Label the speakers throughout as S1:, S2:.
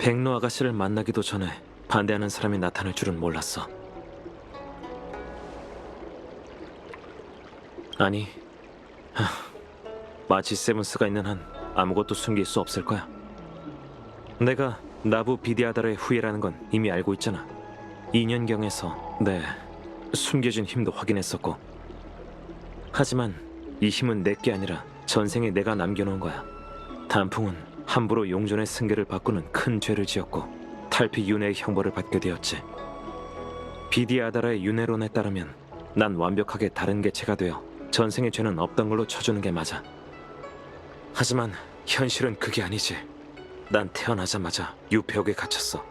S1: 백로 아가씨를 만나기도 전에 반대하는 사람이 나타날 줄은 몰랐어. 아니, 마치 세븐스가 있는 한 아무것도 숨길 수 없을 거야. 내가 나부 비디아다라의 후예라는 건 이미 알고 있잖아. 2년경에서 내 숨겨진 힘도 확인했었고. 하지만 이 힘은 내게 아니라 전생에 내가 남겨놓은 거야. 단풍은 함부로 용존의 승계를 바꾸는 큰 죄를 지었고 탈피 윤회의 형벌을 받게 되었지. 비디아다라의 윤회론에 따르면 난 완벽하게 다른 개체가 되어 전생의 죄는 없던 걸로 쳐주는 게 맞아. 하지만 현실은 그게 아니지. 난 태어나자마자 유폐옥에 갇혔어.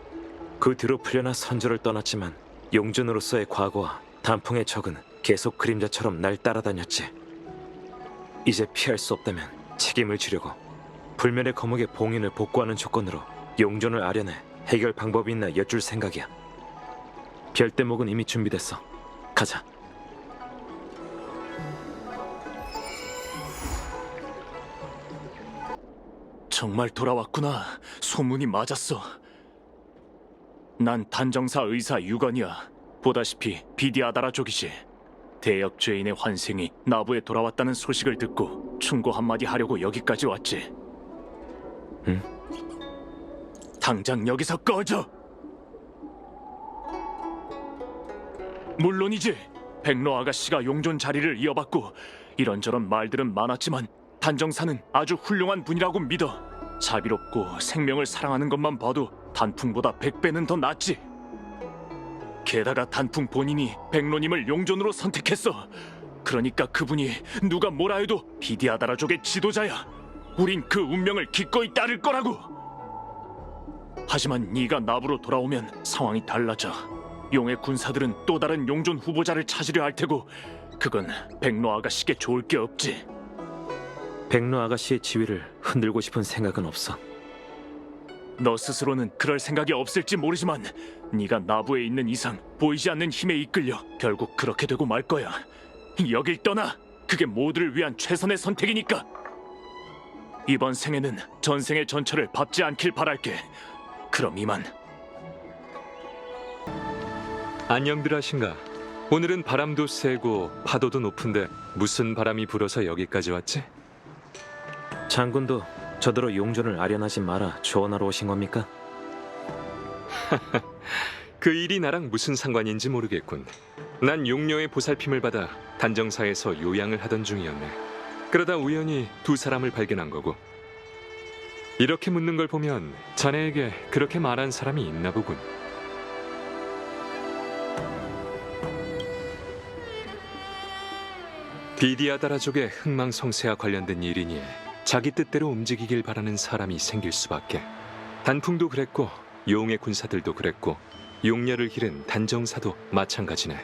S1: 그 뒤로 풀려나 선조를 떠났지만 용준으로서의 과거와 단풍의 적은 계속 그림자처럼 날 따라다녔지. 이제 피할 수 없다면 책임을 지려고 불멸의 거목의 봉인을 복구하는 조건으로 용존을 아련해 해결 방법이 있나 여쭐 생각이야. 별대목은 이미 준비됐어. 가자.
S2: 정말 돌아왔구나. 소문이 맞았어. 난 단정사 의사 유건이야. 보다시피 비디아다라족이지. 대역 죄인의 환생이 나부에 돌아왔다는 소식을 듣고 충고 한마디 하려고 여기까지 왔지.
S1: 응?
S2: 당장 여기서 꺼져! 물론이지. 백로 아가씨가 용존 자리를 이어받고 이런저런 말들은 많았지만 단정사는 아주 훌륭한 분이라고 믿어. 자비롭고 생명을 사랑하는 것만 봐도 단풍보다 100배는 더 낫지. 게다가 단풍 본인이 백로님을 용존으로 선택했어. 그러니까 그분이 누가 뭐라 해도 비디아다라족의 지도자야. 우린 그 운명을 기꺼이 따를 거라고. 하지만 네가 나부로 돌아오면 상황이 달라져. 용의 군사들은 또 다른 용존 후보자를 찾으려 할 테고 그건 백로 아가씨께 좋을 게 없지.
S1: 백로 아가씨의 지위를 흔들고 싶은 생각은 없어.
S2: 너 스스로는 그럴 생각이 없을지 모르지만 네가 나부에 있는 이상 보이지 않는 힘에 이끌려 결국 그렇게 되고 말 거야. 여길 떠나. 그게 모두를 위한 최선의 선택이니까. 이번 생에는 전생의 전처를 밟지 않길 바랄게. 그럼 이만.
S3: 안녕들 하신가? 오늘은 바람도 세고 파도도 높은데 무슨 바람이 불어서 여기까지 왔지?
S1: 장군도 저더러 용존을 아련하지 마라 조언하러 오신 겁니까?
S3: 그 일이 나랑 무슨 상관인지 모르겠군. 난 용녀의 보살핌을 받아 단정사에서 요양을 하던 중이었네. 그러다 우연히 두 사람을 발견한 거고. 이렇게 묻는 걸 보면 자네에게 그렇게 말한 사람이 있나 보군. 비디아다라족의 흥망성쇠와 관련된 일이니 자기 뜻대로 움직이길 바라는 사람이 생길 수밖에. 단풍도 그랬고 용의 군사들도 그랬고 용녀를 기른 단정사도 마찬가지네.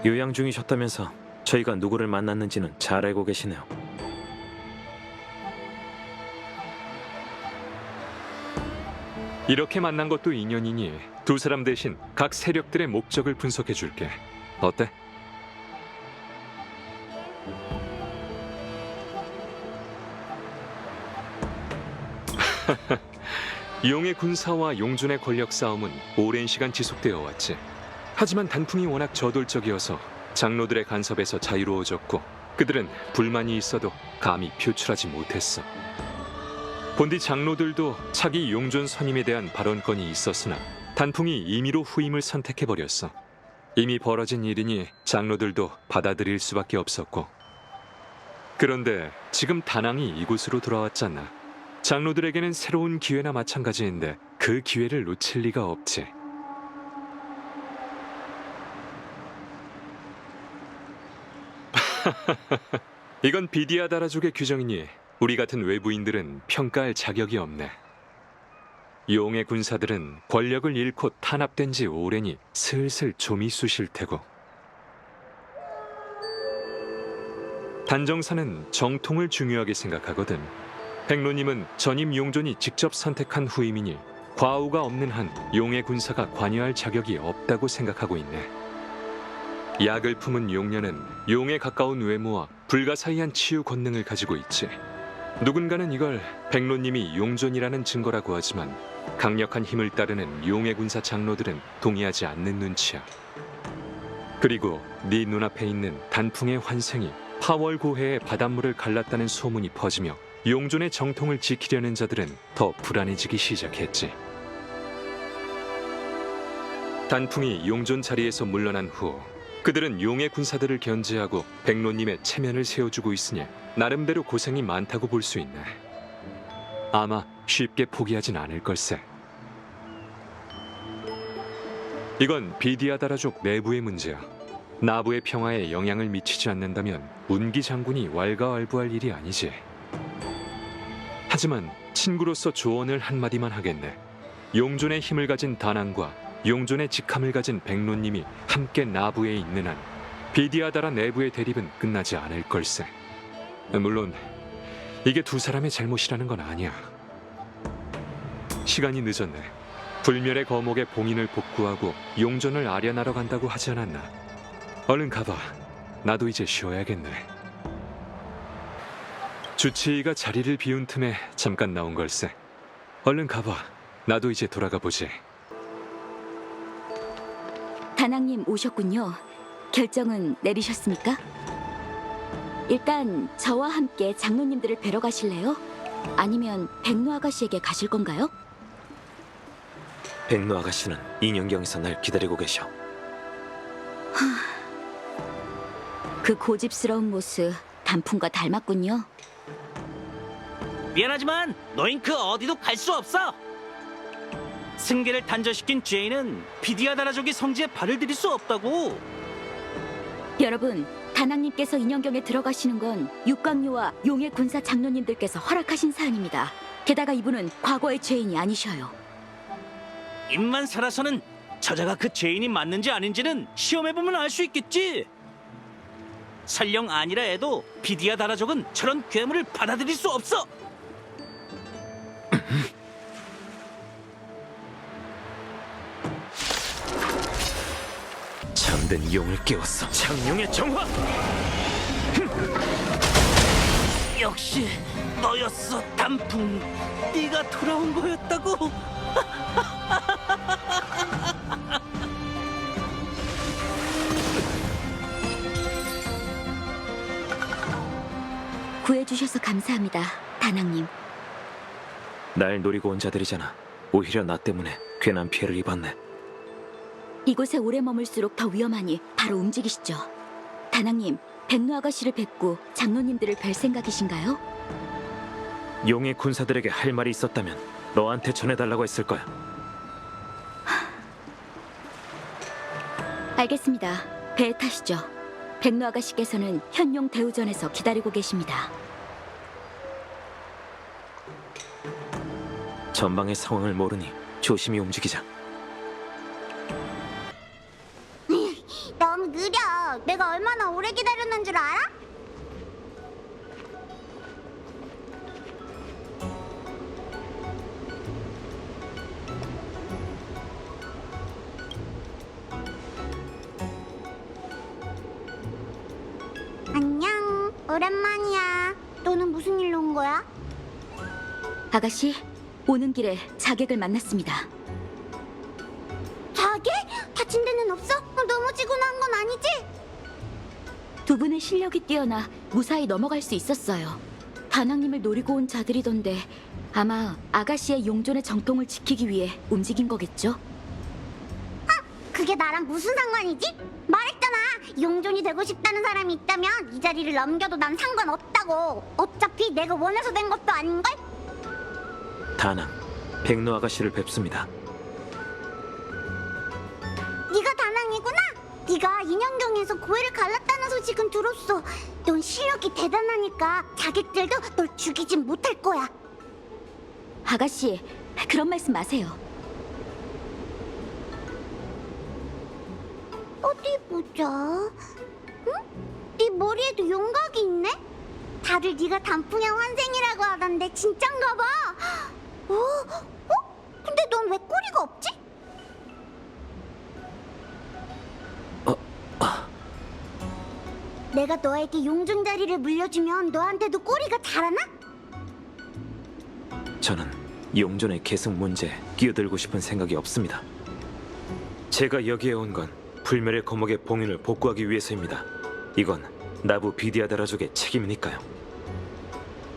S1: 요양 중이셨다면서 저희가 누구를 만났는지는 잘 알고 계시네요.
S3: 이렇게 만난 것도 인연이니 두 사람 대신 각 세력들의 목적을 분석해 줄게. 어때? 용의 군사와 용준의 권력 싸움은 오랜 시간 지속되어 왔지. 하지만 단풍이 워낙 저돌적이어서 장로들의 간섭에서 자유로워졌고 그들은 불만이 있어도 감히 표출하지 못했어. 본디 장로들도 차기 용존 선임에 대한 발언권이 있었으나 단풍이 임의로 후임을 선택해버렸어. 이미 벌어진 일이니 장로들도 받아들일 수밖에 없었고. 그런데 지금 다낭이 이곳으로 돌아왔잖아. 장로들에게는 새로운 기회나 마찬가지인데 그 기회를 놓칠 리가 없지. 이건 비디아다라족의 규정이니 우리 같은 외부인들은 평가할 자격이 없네. 용의 군사들은 권력을 잃고 탄압된 지 오래니 슬슬 좀이 쑤실 테고. 단정사는 정통을 중요하게 생각하거든. 백로님은 전임 용존이 직접 선택한 후임이니 과오가 없는 한 용의 군사가 관여할 자격이 없다고 생각하고 있네. 약을 품은 용녀는 용에 가까운 외모와 불가사의한 치유 권능을 가지고 있지. 누군가는 이걸 백로님이 용존이라는 증거라고 하지만 강력한 힘을 따르는 용의 군사 장로들은 동의하지 않는 눈치야. 그리고 네 눈앞에 있는 단풍의 환생이 파월고해의 바닷물을 갈랐다는 소문이 퍼지며 용존의 정통을 지키려는 자들은 더 불안해지기 시작했지. 단풍이 용존 자리에서 물러난 후 그들은 용의 군사들을 견제하고 백로님의 체면을 세워주고 있으니 나름대로 고생이 많다고 볼 수 있네. 아마 쉽게 포기하진 않을 걸세. 이건 비디아다라족 내부의 문제야. 나부의 평화에 영향을 미치지 않는다면 운기 장군이 왈가왈부할 일이 아니지. 하지만 친구로서 조언을 한마디만 하겠네. 용존의 힘을 가진 다낭과 용존의 직함을 가진 백로님이 함께 나부에 있는 한 비디아다라 내부의 대립은 끝나지 않을 걸세. 물론 이게 두 사람의 잘못이라는 건 아니야. 시간이 늦었네. 불멸의 거목의 봉인을 복구하고 용존을 아련하러 간다고 하지 않았나? 얼른 가봐. 나도 이제 쉬어야겠네. 주치의가 자리를 비운 틈에 잠깐 나온 걸세. 얼른 가봐. 나도 이제 돌아가 보지.
S4: 다낭님 오셨군요. 결정은 내리셨습니까? 일단 저와 함께 장로님들을 뵈러 가실래요? 아니면 백로 아가씨에게 가실 건가요?
S1: 백로 아가씨는 인형경에서 날 기다리고 계셔.
S4: 그 고집스러운 모습 단풍과 닮았군요.
S5: 미안하지만 너흰 그 어디도 갈 수 없어. 승계를 단절시킨 죄인은 비디아다라족의 성지에 발을 들일 수 없다고.
S4: 여러분, 다낭님께서 인형경에 들어가시는 건 육광류와 용의 군사 장로님들께서 허락하신 사안입니다. 게다가 이분은 과거의 죄인이 아니셔요.
S5: 입만 살아서는 저자가 그 죄인이 맞는지 아닌지는 시험해보면 알 수 있겠지. 설령 아니라 해도 비디아다라족은 저런 괴물을 받아들일 수 없어.
S1: 잠든 용을 깨웠어. 창룡의 정화!
S5: 역시 너였어, 단풍. 네가 돌아온 거였다고.
S4: 구해주셔서 감사합니다, 다낭님.
S1: 날 노리고 온 자들이잖아. 오히려 나 때문에 괜한 피해를 입었네.
S4: 이곳에 오래 머물수록 더 위험하니 바로 움직이시죠. 다낭님, 백로 아가씨를 뵙고 장로님들을 뵐 생각이신가요?
S1: 용의 군사들에게 할 말이 있었다면 너한테 전해달라고 했을 거야.
S4: 알겠습니다. 배에 타시죠. 백로 아가씨께서는 현용 대우전에서 기다리고 계십니다.
S1: 전방의 상황을 모르니 조심히 움직이자.
S6: 너무 느려. 내가 얼마나 오래 기다렸는 줄 알아? 안녕. 오랜만이야. 너는 무슨 일로 온 거야?
S4: 아가씨, 오는 길에 자객을 만났습니다.
S6: 자기? 다친 데는 없어? 넘어지고 난 건 아니지?
S4: 두 분의 실력이 뛰어나 무사히 넘어갈 수 있었어요. 다낭님을 노리고 온 자들이던데 아마 아가씨의 용존의 정통을 지키기 위해 움직인 거겠죠?
S6: 그게 나랑 무슨 상관이지? 말했잖아. 용존이 되고 싶다는 사람이 있다면 이 자리를 넘겨도 난 상관없다고. 어차피 내가 원해서 된 것도 아닌걸?
S1: 다낭, 백로 아가씨를 뵙습니다.
S6: 네가 다낭이구나. 네가 인형경에서 고해를 갈랐다는 소식은 들었어. 넌 실력이 대단하니까 자객들도 널 죽이진 못할 거야.
S4: 아가씨, 그런 말씀 마세요.
S6: 어디 보자. 응? 네 머리에도 용각이 있네? 다들 네가 단풍의 환생이라고 하던데 진짠가 봐. 근데 넌 왜 꼬리가 없지? 내가 너에게 용존 자리를 물려주면 너한테도 꼬리가 자라나?
S1: 저는 용존의 계승 문제에 끼어들고 싶은 생각이 없습니다. 제가 여기에 온 건 불멸의 거목의 봉인을 복구하기 위해서입니다. 이건 나부 비디아다라족의 책임이니까요.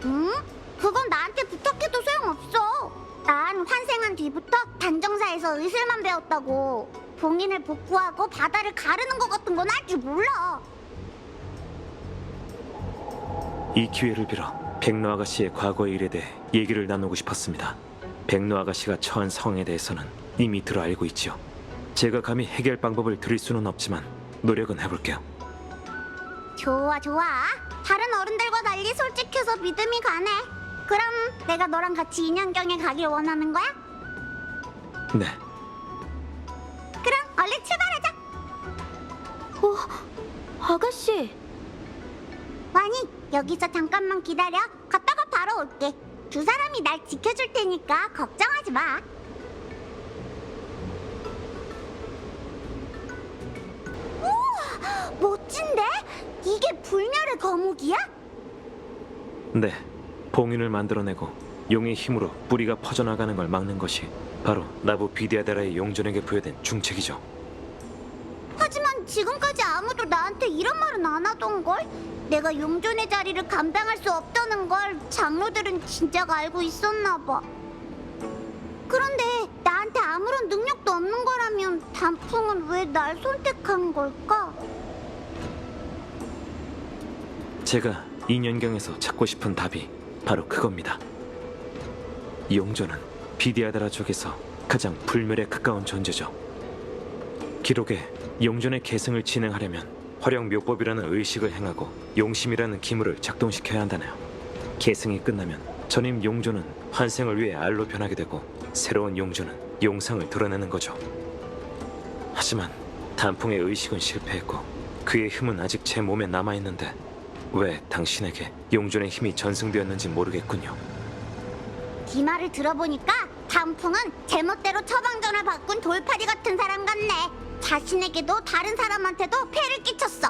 S6: 응? 그건 나한테 부탁해도 소용없어. 난 환생한 뒤부터 단정사에서 의술만 배웠다고. 봉인을 복구하고 바다를 가르는 것 같은 건 할 줄 몰라.
S1: 이 기회를 빌어 백로 아가씨의 과거의 일에 대해 얘기를 나누고 싶었습니다. 백로 아가씨가 처한 상황에 대해서는 이미 들어 알고 있지요. 제가 감히 해결 방법을 드릴 수는 없지만 노력은 해볼게요.
S6: 좋아, 좋아. 다른 어른들과 달리 솔직해서 믿음이 가네. 그럼 내가 너랑 같이 인연경에 가길 원하는 거야?
S1: 네,
S6: 그럼 얼른 출발하자.
S4: 아가씨,
S6: 와니, 여기서 잠깐만 기다려. 갔다가 바로 올게. 두 사람이 날 지켜줄 테니까 걱정하지 마. 우와, 멋진데? 이게 불멸의 거목이야?
S1: 네. 봉인을 만들어내고 용의 힘으로 뿌리가 퍼져나가는 걸 막는 것이 바로 나부 비디아다라의 용존에게 부여된 중책이죠.
S6: 하지만 지금까지 아무도 나한테 이런 말은 안 하던걸? 내가 용존의 자리를 감당할 수 없다는 걸 장로들은 진작 알고 있었나 봐. 그런데 나한테 아무런 능력도 없는 거라면 단풍은 왜 날 선택한 걸까?
S1: 제가 인연경에서 찾고 싶은 답이 바로 그겁니다. 용존은 비디아다라 쪽에서 가장 불멸에 가까운 존재죠. 기록에 용존의 계승을 진행하려면 활용묘법이라는 의식을 행하고 용심이라는 기물을 작동시켜야 한다네요. 계승이 끝나면 전임 용존은 환생을 위해 알로 변하게 되고 새로운 용존은 용상을 드러내는 거죠. 하지만 단풍의 의식은 실패했고 그의 힘은 아직 제 몸에 남아있는데 왜 당신에게 용존의 힘이 전승되었는지 모르겠군요.
S6: 네 말을 들어보니까 단풍은 제멋대로 처방전을 바꾼 돌팔이 같은 사람 같네. 자신에게도 다른 사람한테도 폐를 끼쳤어.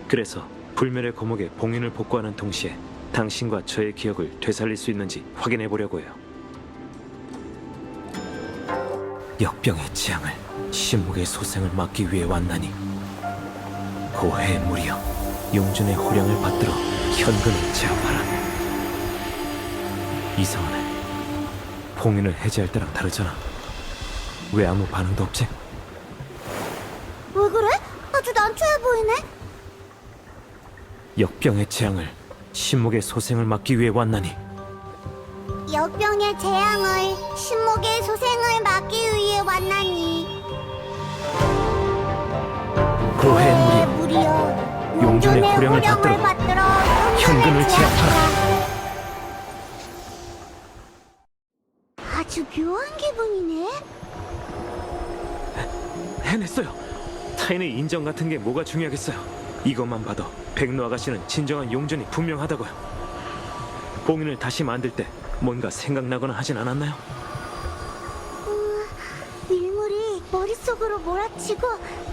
S1: 그래서 불멸의 거목의 봉인을 복구하는 동시에 당신과 저의 기억을 되살릴 수 있는지 확인해 보려고 해요. 역병의 재앙을 신목의 소생을 막기 위해 왔나니 고해의 무리여 용존의 호령을 받들어 현근을 제압하라. 이상하네. 봉인을 해제할 때랑 다르잖아. 왜 아무 반응도 없지?
S6: 왜 그래? 아주 난처해 보이네.
S1: 역병의 재앙을 신목의 소생을 막기 위해 왔나니
S6: 역병의 재앙을 신목의 소생을 막기 위해 왔나니
S1: 고해의 무리여
S6: 무리여
S1: 용존의 호령을 받들어 현근을 제압하라.
S6: 아주 묘한 기분이네.
S1: 해냈어요. 타인의 인정 같은 게 뭐가 중요하겠어요. 이것만 봐도 백로 아가씨는 진정한 용존이 분명하다고요. 봉인을 다시 만들 때 뭔가 생각나거나 하진 않았나요?
S6: 밀물이 머릿속으로 몰아치고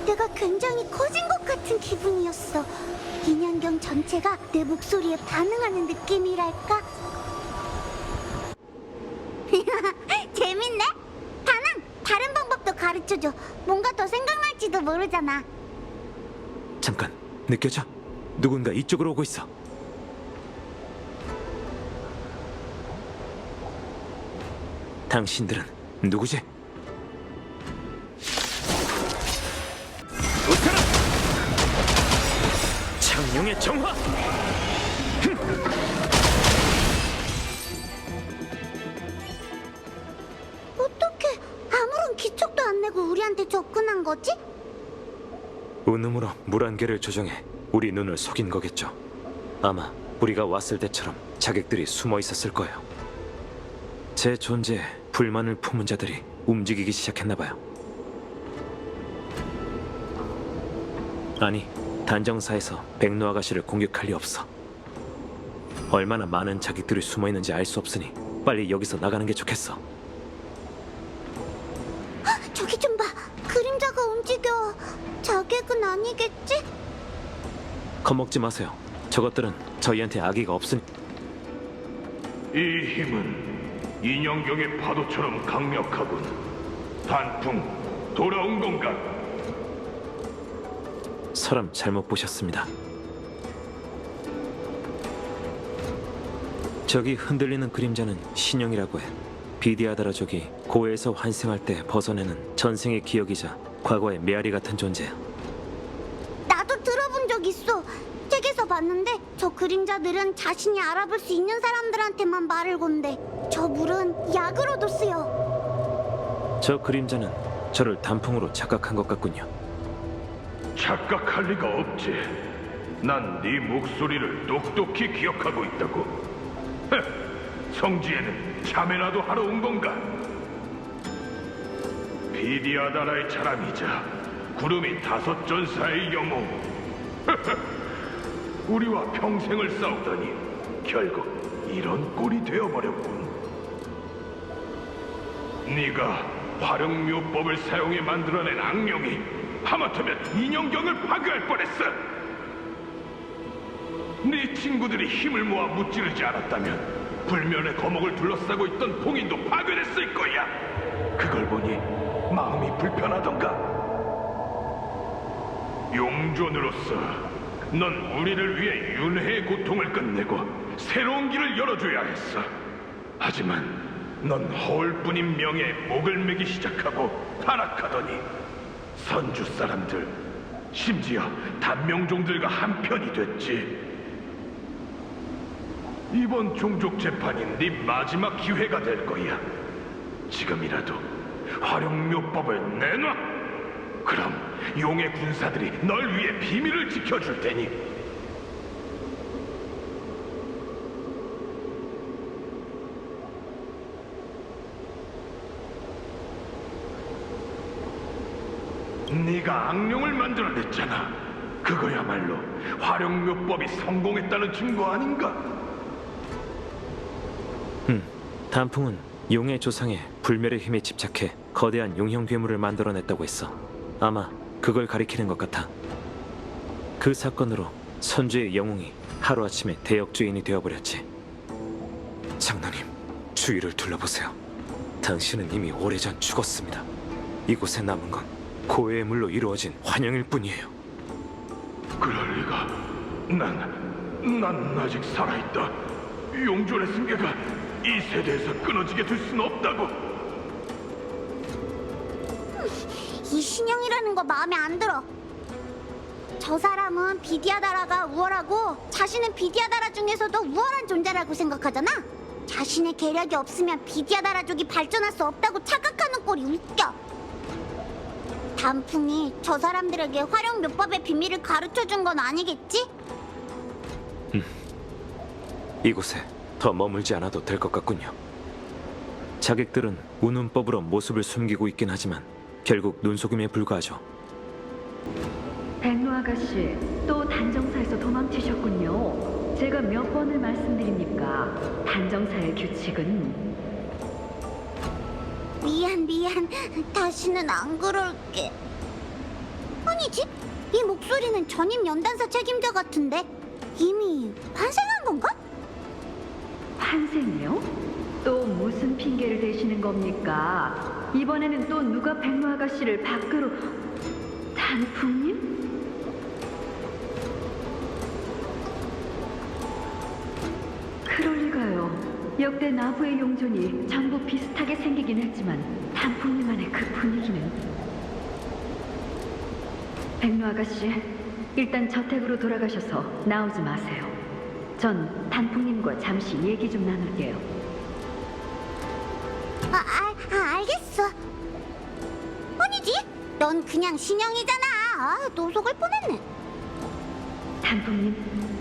S6: 내가 굉장히 커진 것 같은 기분이었어. 인연경 전체가 내 목소리에 반응하는 느낌이랄까? 재밌네. 다낭, 다른 방법도 가르쳐줘. 뭔가 더 생각날지도 모르잖아.
S1: 잠깐, 느껴져? 누군가 이쪽으로 오고 있어. 당신들은 누구지? 웃어라! 창룡의 정화!
S6: 어떻게 아무런 기척도 안 내고 우리한테 접근한 거지?
S1: 운음으로 물안개를 조정해 우리 눈을 속인 거겠죠. 아마 우리가 왔을 때처럼 자객들이 숨어 있었을 거예요. 제 존재에 불만을 품은 자들이 움직이기 시작했나 봐요. 아니, 단정사에서 백로 아가씨를 공격할 리 없어. 얼마나 많은 자객들이 숨어 있는지 알 수 없으니 빨리 여기서 나가는 게 좋겠어.
S6: 저기 좀 봐. 그림자가 움직여. 자객은 아니겠지?
S1: 겁먹지 마세요. 저것들은 저희한테 악의가 없으니.
S7: 이 힘은 인형경의 파도처럼 강력하군. 단풍, 돌아온 건가?
S1: 사람 잘못 보셨습니다. 저기 흔들리는 그림자는 신형이라고 해. 비디아다라족이 고해에서 환생할 때 벗어내는 전생의 기억이자 과거의 메아리 같은 존재야.
S6: 나도 들어본 적 있어. 책에서 봤는데 저 그림자들은 자신이 알아볼 수 있는 사람들한테만 말을 건대. 저 물은 약으로도 쓰여.
S1: 저 그림자는 저를 단풍으로 착각한 것 같군요.
S7: 착각할 리가 없지. 난 네 목소리를 똑똑히 기억하고 있다고. 성지에는 잠이라도 하러 온 건가? 비디아다라의 자랑이자 구름이 5 전사의 영웅. 우리와 평생을 싸우다니 결국 이런 꼴이 되어버렸군. 네가 화룡묘법을 사용해 만들어낸 악령이 하마터면 인형경을 파괴할 뻔했어. 네 친구들이 힘을 모아 무찌르지 않았다면 불면의 거목을 둘러싸고 있던 봉인도 파괴됐을 거야. 그걸 보니 마음이 불편하던가. 용존으로서 넌 우리를 위해 윤회의 고통을 끝내고 새로운 길을 열어줘야 했어. 하지만 넌 허울뿐인 명예에 목을 매기 시작하고 타락하더니 선주 사람들, 심지어 단명종들과 한편이 됐지. 이번 종족 재판이 네 마지막 기회가 될 거야. 지금이라도 화룡묘법을 내놔. 그럼 용의 군사들이 널 위해 비밀을 지켜줄 테니. 네가 악령을 만들어냈잖아. 그거야말로 화룡묘법이 성공했다는 증거 아닌가?
S1: 단풍은 용의 조상의 불멸의 힘에 집착해 거대한 용형 괴물을 만들어냈다고 했어. 아마 그걸 가리키는 것 같아. 그 사건으로 선주의 영웅이 하루아침에 대역죄인이 되어버렸지. 장로님, 주위를 둘러보세요. 당신은 이미 오래전 죽었습니다. 이곳에 남은 건 고해의 물로 이루어진 환영일 뿐이에요.
S7: 그럴 리가. 난 아직 살아있다. 용존의 승계가 이 세대에서 끊어지게 될 수는 없다고.
S6: 이 신형이라는 거 마음에 안 들어. 저 사람은 비디아다라가 우월하고 자신은 비디아다라 중에서도 우월한 존재라고 생각하잖아. 자신의 계략이 없으면 비디아다라족이 발전할 수 없다고 착각하는 꼴이 웃겨. 단풍이 저 사람들에게 화룡묘법의 비밀을 가르쳐준 건 아니겠지?
S1: 이곳에 더 머물지 않아도 될 것 같군요. 자객들은 운운법으로 모습을 숨기고 있긴 하지만 결국 눈속임에 불과하죠.
S8: 백로 아가씨, 또 단정사에서 도망치셨군요. 제가 몇 번을 말씀드립니까? 단정사의 규칙은...
S6: 미안. 다시는 안 그럴게. 아니지? 이 목소리는 전임 연단사 책임자 같은데 이미 환생한 건가?
S8: 환생이요? 또 무슨 핑계를 대시는 겁니까? 이번에는 또 누가 백로 아가씨를 밖으로... 단풍님? 그럴 리가요. 역대 나부의 용존이 전부 비슷하게 생기긴 했지만 단풍님만의 그 분위기는... 백로 아가씨, 일단 저택으로 돌아가셔서 나오지 마세요. 전 단풍님과 잠시 얘기 좀 나눌게요.
S6: 알겠어. 아니지? 넌 그냥 신형이잖아. 노속을 뻔했네.
S8: 단풍님,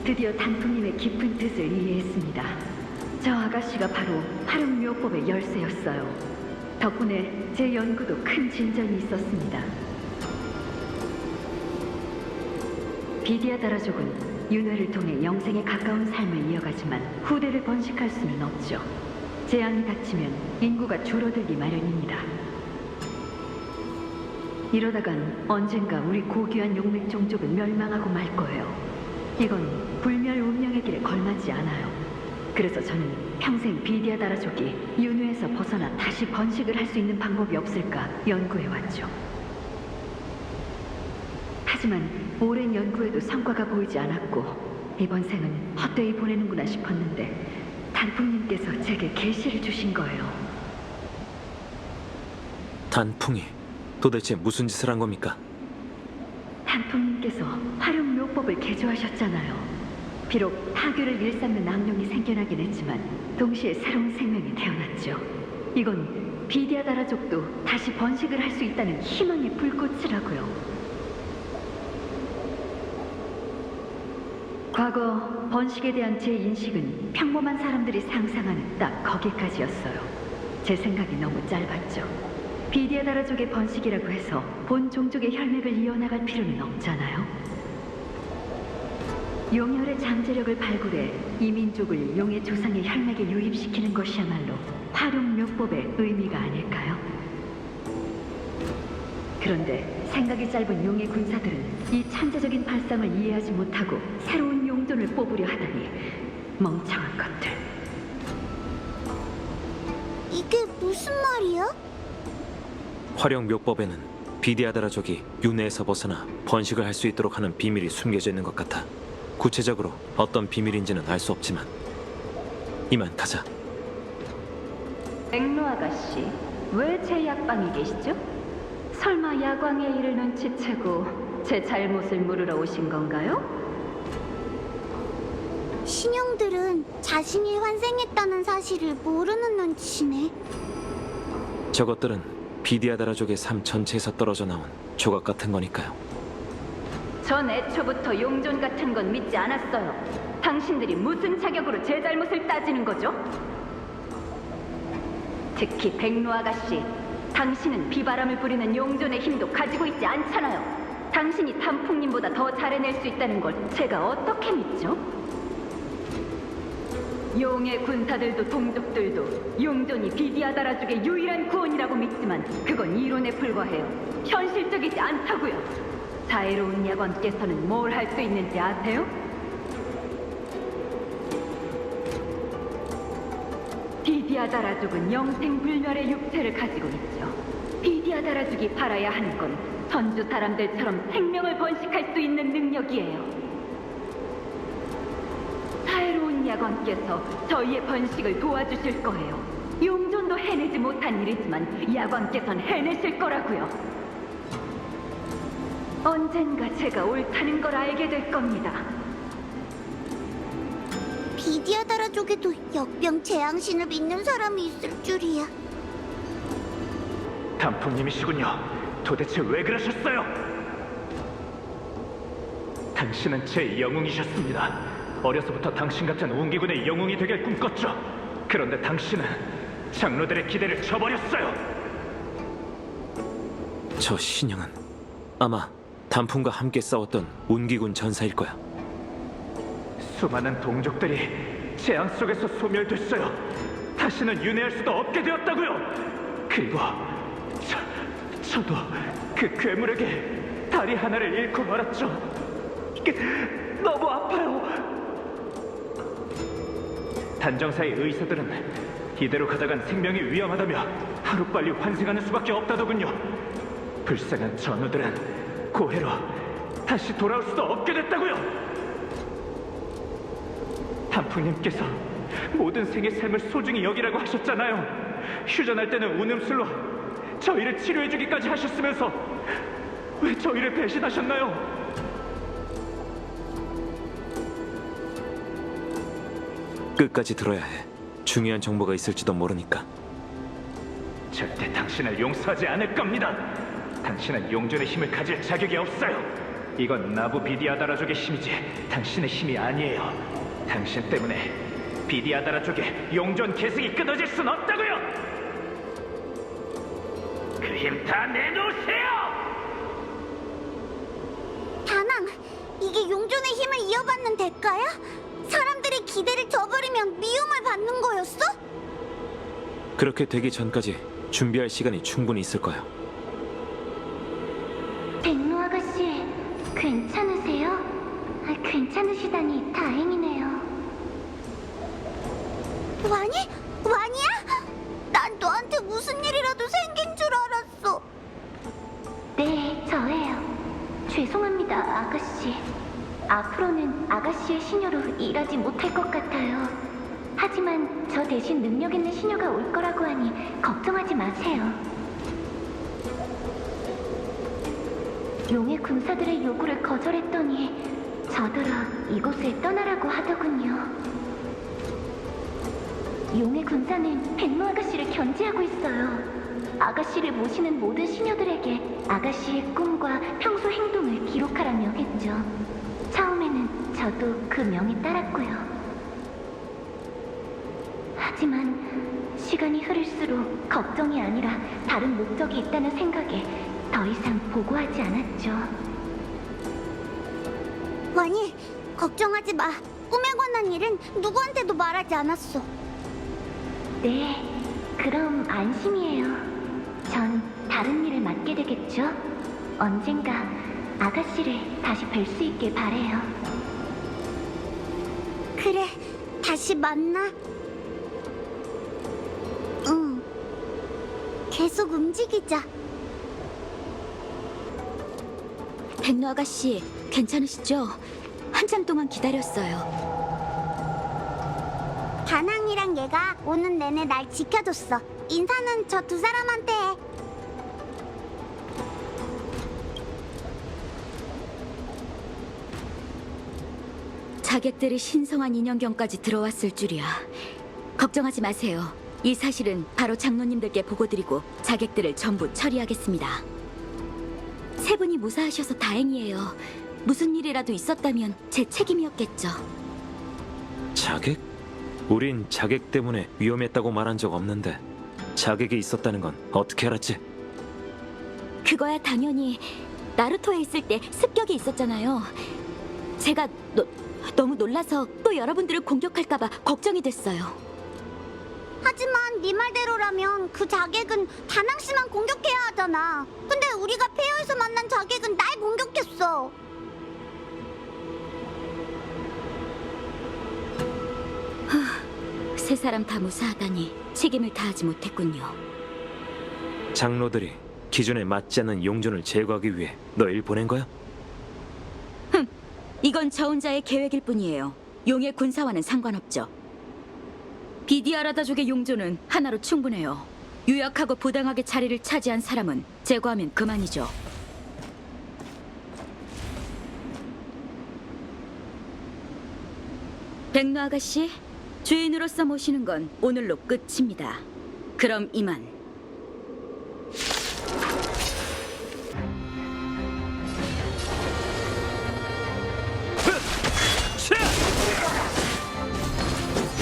S8: 드디어 단풍님의 깊은 뜻을 이해했습니다. 저 아가씨가 바로 화룡묘법의 열쇠였어요. 덕분에 제 연구도 큰 진전이 있었습니다. 비디아다라족은 윤회를 통해 영생에 가까운 삶을 이어가지만 후대를 번식할 수는 없죠. 재앙이 닥치면 인구가 줄어들기 마련입니다. 이러다간 언젠가 우리 고귀한 용맥 종족은 멸망하고 말 거예요. 이건 불멸 운명의 길에 걸맞지 않아요. 그래서 저는 평생 비디아다라족이 윤회에서 벗어나 다시 번식을 할 수 있는 방법이 없을까 연구해왔죠. 하지만 오랜 연구에도 성과가 보이지 않았고 이번 생은 헛되이 보내는구나 싶었는데 단풍님께서 제게 계시를 주신 거예요.
S1: 단풍이 도대체 무슨 짓을 한 겁니까?
S8: 단풍님께서 활용묘법을 개조하셨잖아요. 비록 파괴를 일삼는 악령이 생겨나긴 했지만 동시에 새로운 생명이 태어났죠. 이건 비디아다라족도 다시 번식을 할 수 있다는 희망의 불꽃이라고요. 과거 번식에 대한 제 인식은 평범한 사람들이 상상하는 딱 거기까지였어요. 제 생각이 너무 짧았죠. 비디아다라족의 번식이라고 해서 본 종족의 혈맥을 이어나갈 필요는 없잖아요. 용혈의 잠재력을 발굴해 이민족을 용의 조상의 혈맥에 유입시키는 것이야말로 활용묘법의 의미가 아닐까요? 그런데 생각이 짧은 용의 군사들은 이 천재적인 발상을 이해하지 못하고 새로운 용존을 뽑으려 하다니 멍청한 것들.
S6: 이게 무슨 말이야?
S1: 활용묘법에는 비디아다라족이 윤회에서 벗어나 번식을 할 수 있도록 하는 비밀이 숨겨져 있는 것 같아. 구체적으로 어떤 비밀인지는 알 수 없지만 이만 가자.
S8: 백로 아가씨, 왜 제 약방에 계시죠? 설마 야광의 일을 눈치채고 제 잘못을 물으러 오신 건가요?
S6: 신용들은 자신이 환생했다는 사실을 모르는 눈치시네.
S1: 저것들은 비디아다라족의 삶 전체에서 떨어져 나온 조각 같은 거니까요.
S8: 전 애초부터 용존 같은 건 믿지 않았어요. 당신들이 무슨 자격으로 제 잘못을 따지는 거죠? 특히 백로 아가씨, 당신은 비바람을 부리는 용존의 힘도 가지고 있지 않잖아요. 당신이 단풍님보다 더 잘해낼 수 있다는 걸 제가 어떻게 믿죠? 용의 군사들도 동족들도 용존이 비디아다라족의 유일한 구원이라고 믿지만 그건 이론에 불과해요. 현실적이지 않다고요. 자애로운 야광께서는 뭘 할 수 있는지 아세요? 비디아다라족은 영생불멸의 육체를 가지고 있죠. 비디아다라족이 바라야 하는 건 선주 사람들처럼 생명을 번식할 수 있는 능력이에요. 자애로운 야광께서 저희의 번식을 도와주실 거예요. 용존도 해내지 못한 일이지만 야광께서는 해내실 거라고요. 언젠가 제가 옳다는 걸 알게 될 겁니다.
S6: 비디아다라족에도 역병 재앙신을 믿는 사람이 있을 줄이야.
S7: 단풍님이시군요. 도대체 왜 그러셨어요? 당신은 제 영웅이셨습니다. 어려서부터 당신 같은 운기군의 영웅이 되길 꿈꿨죠. 그런데 당신은 장로들의 기대를 저버렸어요.
S1: 저 신형은 아마 단풍과 함께 싸웠던 운기군 전사일 거야.
S7: 수많은 동족들이 재앙 속에서 소멸됐어요. 다시는 윤회할 수도 없게 되었다고요. 그리고 저도 그 괴물에게 다리 하나를 잃고 말았죠. 너무 아파요. 단정사의 의사들은 이대로 가다간 생명이 위험하다며 하루빨리 환생하는 수밖에 없다더군요. 불쌍한 전우들은 고해로 다시 돌아올 수도 없게 됐다고요. 단풍님께서 모든 생의 삶을 소중히 여기라고 하셨잖아요. 휴전할 때는 운음술로 저희를 치료해주기까지 하셨으면서 왜 저희를 배신하셨나요?
S1: 끝까지 들어야 해. 중요한 정보가 있을지도 모르니까.
S7: 절대 당신을 용서하지 않을 겁니다. 당신은 용존의 힘을 가질 자격이 없어요. 이건 나부 비디아다라족의 힘이지 당신의 힘이 아니에요. 당신 때문에 비디아다라족의 용존 계승이 끊어질 순 없다고요. 그 힘 다 내놓으세요.
S6: 다낭, 이게 용존의 힘을 이어받는 대가야? 사람들의 기대를 저버리면 미움을 받는 거였어?
S1: 그렇게 되기 전까지 준비할 시간이 충분히 있을 거야.
S6: 백로 아가씨, 괜찮으세요? 괜찮으시다니 다행이네요. 와니? 와니야? 난 너한테 무슨 일이라도 생긴 줄 알았어.
S9: 네, 저예요. 죄송합니다, 아가씨. 앞으로는 아가씨의 시녀로 일하지 못할 것 같아요. 하지만 저 대신 능력 있는 시녀가 올 거라고 하니 걱정하지 마세요. 용의 군사들의 요구를 거절했더니 저더러 이곳을 떠나라고 하더군요. 용의 군사는 백로 아가씨를 견제하고 있어요. 아가씨를 모시는 모든 시녀들에게 아가씨의 꿈과 평소 행동을 기록하라며 했죠. 처음에는 저도 그 명에 따랐고요. 하지만 시간이 흐를수록 걱정이 아니라 다른 목적이 있다는 생각에 더 이상 보고하지 않았죠.
S6: 와니, 걱정하지 마. 꿈에 관한 일은 누구한테도 말하지 않았어.
S9: 네, 그럼 안심이에요. 전 다른 일을 맡게 되겠죠? 언젠가 아가씨를 다시 뵐 수 있길 바래요.
S6: 그래, 다시 만나. 응, 계속 움직이자.
S4: 백로 아가씨, 괜찮으시죠? 한참 동안 기다렸어요.
S6: 다낭이랑 얘가 오는 내내 날 지켜줬어. 인사는 저 두 사람한테 해.
S4: 자객들이 신성한 인형경까지 들어왔을 줄이야. 걱정하지 마세요. 이 사실은 바로 장로님들께 보고드리고 자객들을 전부 처리하겠습니다. 세 분이 무사하셔서 다행이에요. 무슨 일이라도 있었다면 제 책임이었겠죠.
S1: 자객? 우린 자객 때문에 위험했다고 말한 적 없는데 자객이 있었다는 건 어떻게 알았지?
S4: 그거야 당연히 나루토에 있을 때 습격이 있었잖아요. 제가 너무 놀라서 또 여러분들을 공격할까봐 걱정이 됐어요.
S6: 하지만 네 말대로라면 그 자객은 다낭 씨만 공격해야 하잖아. 근데 우리가 폐허에서 만난 자객은 날 공격했어.
S4: 세 사람 다 무사하다니 책임을 다하지 못했군요.
S1: 장로들이 기준에 맞지 않는 용존을 제거하기 위해 널 보낸 거야?
S4: 이건 저 혼자의 계획일 뿐이에요. 용의 군사와는 상관없죠. 비디아라다족의 용존은 하나로 충분해요. 유약하고 부당하게 자리를 차지한 사람은 제거하면 그만이죠. 백로 아가씨, 주인으로서 모시는 건 오늘로 끝입니다. 그럼 이만.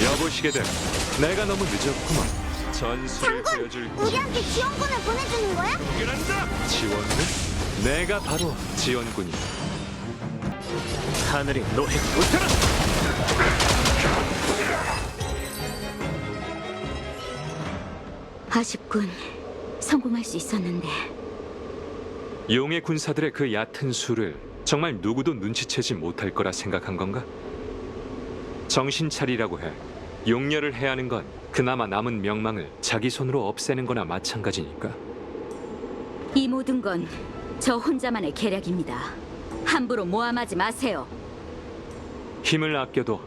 S3: 여보시게들, 내가 너무 늦었구만. 전술을
S6: 장군,
S3: 보여줄
S6: 우리한테 지원군을 보내주는 거야?
S3: 지원군? 내가 바로 지원군이야.
S1: 하늘이 너희 웃어라!
S4: 아쉽군. 성공할 수 있었는데.
S3: 용의 군사들의 그 얕은 수를 정말 누구도 눈치채지 못할 거라 생각한 건가? 정신 차리라고 해. 용렬을 해야 하는 건 그나마 남은 명망을 자기 손으로 없애는 거나 마찬가지니까.
S4: 이 모든 건 저 혼자만의 계략입니다. 함부로 모함하지 마세요.
S3: 힘을 아껴도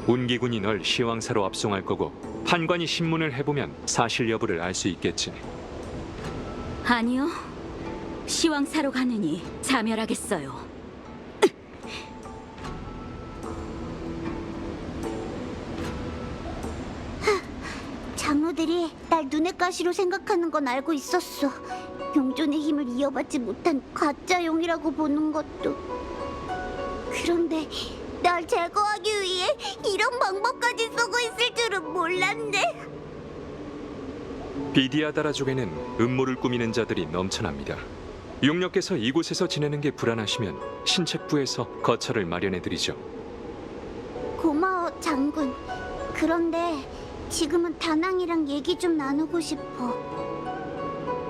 S3: 운기군이 널 시왕사로 압송할 거고 판관이 신문을 해보면 사실 여부를 알 수 있겠지.
S4: 아니요. 시왕사로 가느니 자멸하겠어요.
S6: 장로들이 날 눈엣 가시로 생각하는 건 알고 있었어. 용존의 힘을 이어받지 못한 가짜 용이라고 보는 것도. 그런데 날 제거하기 위해 이런 방법까지 쓰고 있을 줄은 몰랐네.
S3: 비디아다라족에는 음모를 꾸미는 자들이 넘쳐납니다. 용력께서 이곳에서 지내는 게 불안하시면 신책부에서 거처를 마련해드리죠.
S6: 고마워, 장군. 그런데 지금은 다낭이랑 얘기 좀 나누고 싶어.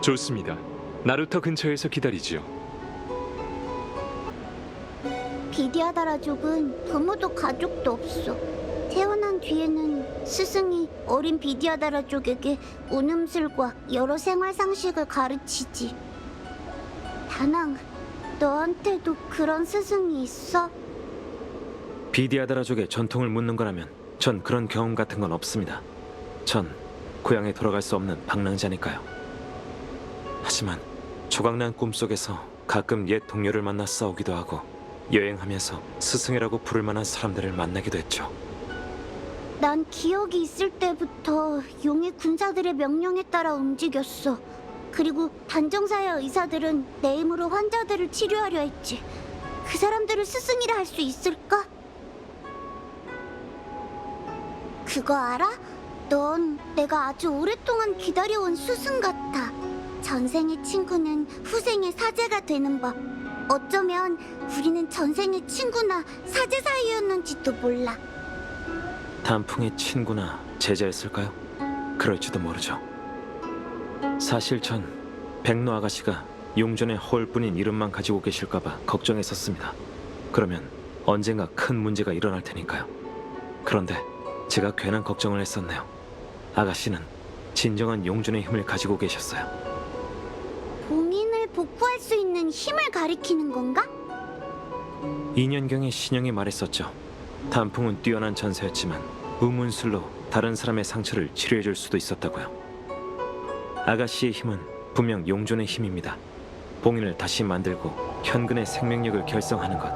S3: 좋습니다. 나루터 근처에서 기다리지요.
S6: 비디아다라족은 부모도 가족도 없어. 태어난 뒤에는 스승이 어린 비디아다라족에게 운음술과 여러 생활 상식을 가르치지. 다낭, 너한테도 그런 스승이 있어?
S1: 비디아다라족의 전통을 묻는 거라면 전 그런 경험 같은 건 없습니다. 전 고향에 돌아갈 수 없는 방랑자니까요. 하지만 조각난 꿈속에서 가끔 옛 동료를 만나 싸우기도 하고 여행하면서 스승이라고 부를 만한 사람들을 만나기도 했죠.
S6: 난 기억이 있을 때부터 용의 군사들의 명령에 따라 움직였어. 그리고 단정사의 의사들은 내 힘으로 환자들을 치료하려 했지. 그 사람들을 스승이라 할 수 있을까? 그거 알아? 넌 내가 아주 오랫동안 기다려온 스승 같아. 전생의 친구는 후생의 사제가 되는 법. 어쩌면 우리는 전생의 친구나 사제 사이였는지도 몰라.
S1: 단풍의 친구나 제자였을까요? 그럴지도 모르죠. 사실 전 백로 아가씨가 용전의 허울뿐인 이름만 가지고 계실까봐 걱정했었습니다. 그러면 언젠가 큰 문제가 일어날 테니까요. 그런데 제가 괜한 걱정을 했었네요. 아가씨는 진정한 용전의 힘을 가지고 계셨어요.
S6: 봉인을 복구할 수 있는 힘을 가리키는 건가?
S1: 2년경에 신영이 말했었죠. 단풍은 뛰어난 전사였지만 우문술로 다른 사람의 상처를 치료해줄 수도 있었다고요. 아가씨의 힘은 분명 용존의 힘입니다. 봉인을 다시 만들고 현근의 생명력을 결성하는 것.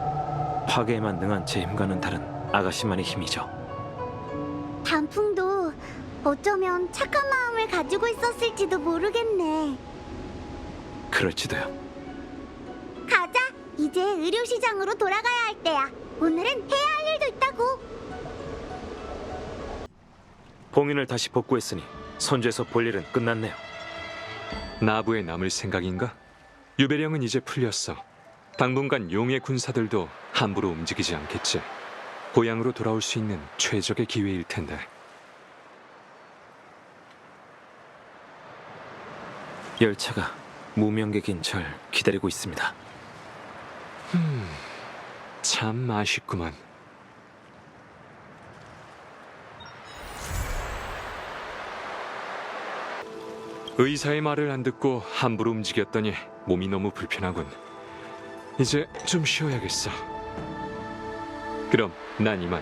S1: 파괴에만 능한 제 힘과는 다른 아가씨만의 힘이죠.
S6: 단풍도 어쩌면 착한 마음을 가지고 있었을지도 모르겠네.
S1: 그럴지도요.
S6: 가자. 이제 의료시장으로 돌아가야 할 때야. 오늘은 해야 할 일도 있다고.
S1: 봉인을 다시 복구했으니 선주에서 볼 일은 끝났네요.
S3: 나부에 남을 생각인가? 유배령은 이제 풀렸어. 당분간 용의 군사들도 함부로 움직이지 않겠지. 고향으로 돌아올 수 있는 최적의 기회일 텐데.
S1: 열차가 무명객인 절 기다리고 있습니다.
S3: 참 아쉽구만. 의사의 말을 안 듣고 함부로 움직였더니 몸이 너무 불편하군. 이제 좀 쉬어야겠어. 그럼 난 이만.